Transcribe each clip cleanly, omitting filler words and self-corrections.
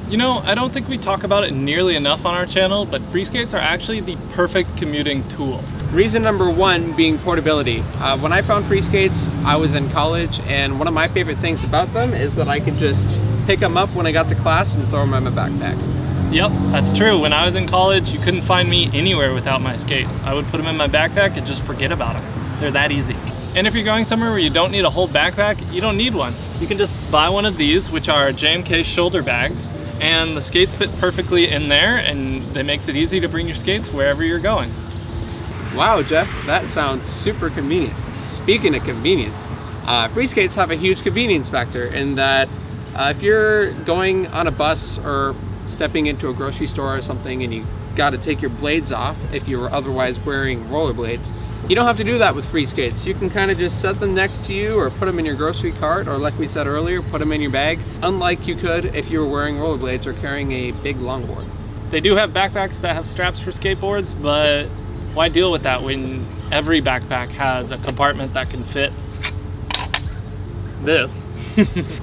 You know, I don't think we talk about it nearly enough on our channel, but Freeskates are actually the perfect commuting tool. Reason number one being portability. When I found Freeskates, I was in college, and one of my favorite things about them is that I could just pick them up when I got to class and throw them in my backpack. Yep, that's true. When I was in college, you couldn't find me anywhere without my skates. I would put them in my backpack and just forget about them. They're that easy. And if you're going somewhere where you don't need a whole backpack, you don't need one. You can just buy one of these, which are JMK shoulder bags, and the skates fit perfectly in there, and it makes it easy to bring your skates wherever you're going. Wow, Jeff, that sounds super convenient. Speaking of convenience, Freeskates have a huge convenience factor in that if you're going on a bus or stepping into a grocery store or something and you got to take your blades off if you were otherwise wearing rollerblades, you don't have to do that with Freeskates. You can kind of just set them next to you or put them in your grocery cart, or like we said earlier, put them in your bag, unlike you could if you were wearing rollerblades or carrying a big longboard. They do have backpacks that have straps for skateboards, but why deal with that when every backpack has a compartment that can fit this?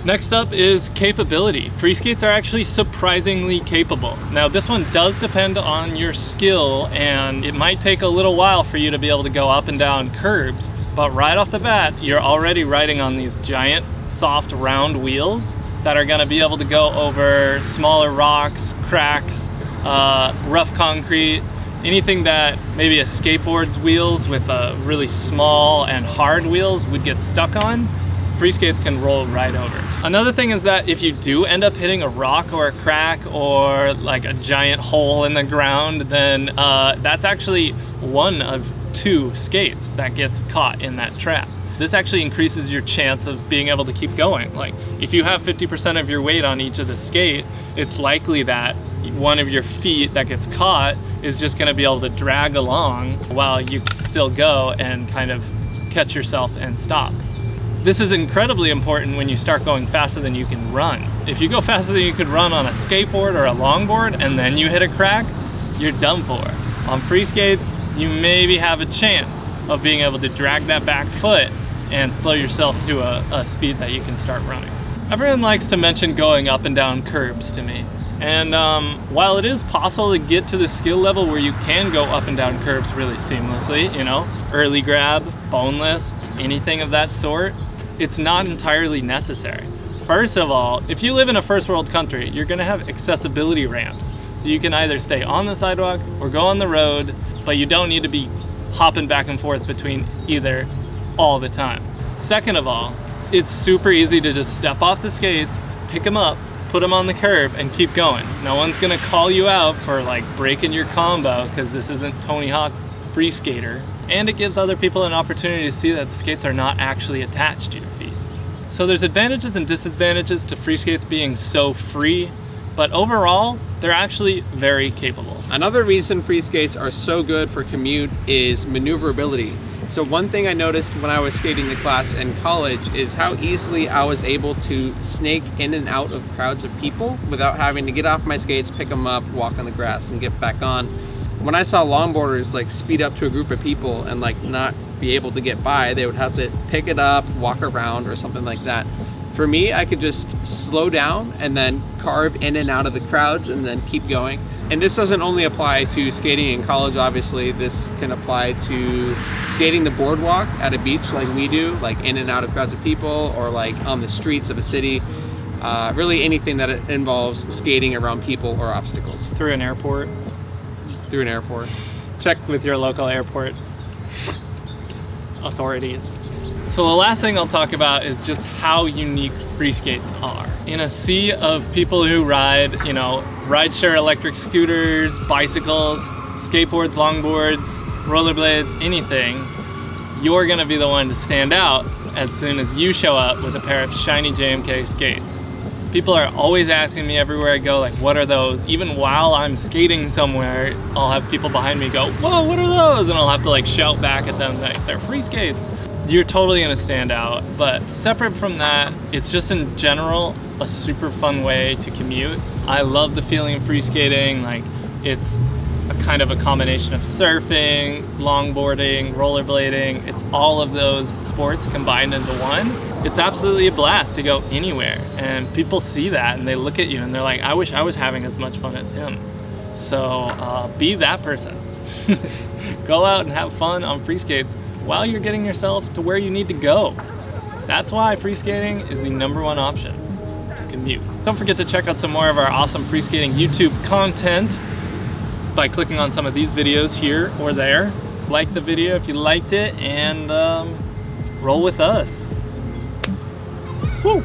Next up is capability. Freeskates are actually surprisingly capable. Now this one does depend on your skill, and it might take a little while for you to be able to go up and down curbs, but right off the bat, you're already riding on these giant, soft, round wheels that are gonna be able to go over smaller rocks, cracks, rough concrete, anything that maybe a skateboard's wheels with really small and hard wheels would get stuck on. Freeskates can roll right over. Another thing is that if you do end up hitting a rock or a crack or like a giant hole in the ground, then that's actually one of 2 skates that gets caught in that trap. This actually increases your chance of being able to keep going. Like if you have 50% of your weight on each of the skate, it's likely that one of your feet that gets caught is just gonna be able to drag along while you still go and kind of catch yourself and stop. This is incredibly important when you start going faster than you can run. If you go faster than you could run on a skateboard or a longboard and then you hit a crack, you're done for. On Freeskates, you maybe have a chance of being able to drag that back foot and slow yourself to a speed that you can start running. Everyone likes to mention going up and down curbs to me. And while it is possible to get to the skill level where you can go up and down curbs really seamlessly, you know, early grab, boneless, anything of that sort, it's not entirely necessary. First of all, if you live in a first world country, you're gonna have accessibility ramps. So you can either stay on the sidewalk or go on the road, but you don't need to be hopping back and forth between either all the time. Second of all, it's super easy to just step off the skates, pick them up, put them on the curb and keep going. No one's gonna call you out for like breaking your combo because this isn't Tony Hawk Free Skater. And it gives other people an opportunity to see that the skates are not actually attached to your feet. So there's advantages and disadvantages to Freeskates being so free, but overall, they're actually very capable. Another reason Freeskates are so good for commute is maneuverability. So one thing I noticed when I was skating the class in college is how easily I was able to snake in and out of crowds of people without having to get off my skates, pick them up, walk on the grass, and get back on. When I saw longboarders like speed up to a group of people and like not be able to get by, they would have to pick it up, walk around or something like that. For me, I could just slow down and then carve in and out of the crowds and then keep going. And this doesn't only apply to skating in college, obviously. This can apply to skating the boardwalk at a beach like we do, like in and out of crowds of people, or like on the streets of a city. Really anything that involves skating around people or obstacles. Through an airport. Through an airport. Check with your local airport authorities. So the last thing I'll talk about is just how unique Freeskates are. In a sea of people who ride, you know, rideshare electric scooters, bicycles, skateboards, longboards, rollerblades, anything, you're gonna be the one to stand out as soon as you show up with a pair of shiny JMK skates. People are always asking me everywhere I go, like, what are those? Even while I'm skating somewhere, I'll have people behind me go, whoa, what are those? And I'll have to like shout back at them, like, they're Freeskates. You're totally gonna stand out. But separate from that, it's just in general a super fun way to commute. I love the feeling of free skating. Like, it's a kind of a combination of surfing, longboarding, rollerblading. It's all of those sports combined into one. It's absolutely a blast to go anywhere, and people see that and they look at you and they're like, I wish I was having as much fun as him. So be that person. Go out and have fun on Freeskates while you're getting yourself to where you need to go. That's why freeskating is the #1 option to commute. Don't forget to check out some more of our awesome freeskating YouTube content by clicking on some of these videos here or there. Like the video if you liked it, and roll with us. Woo!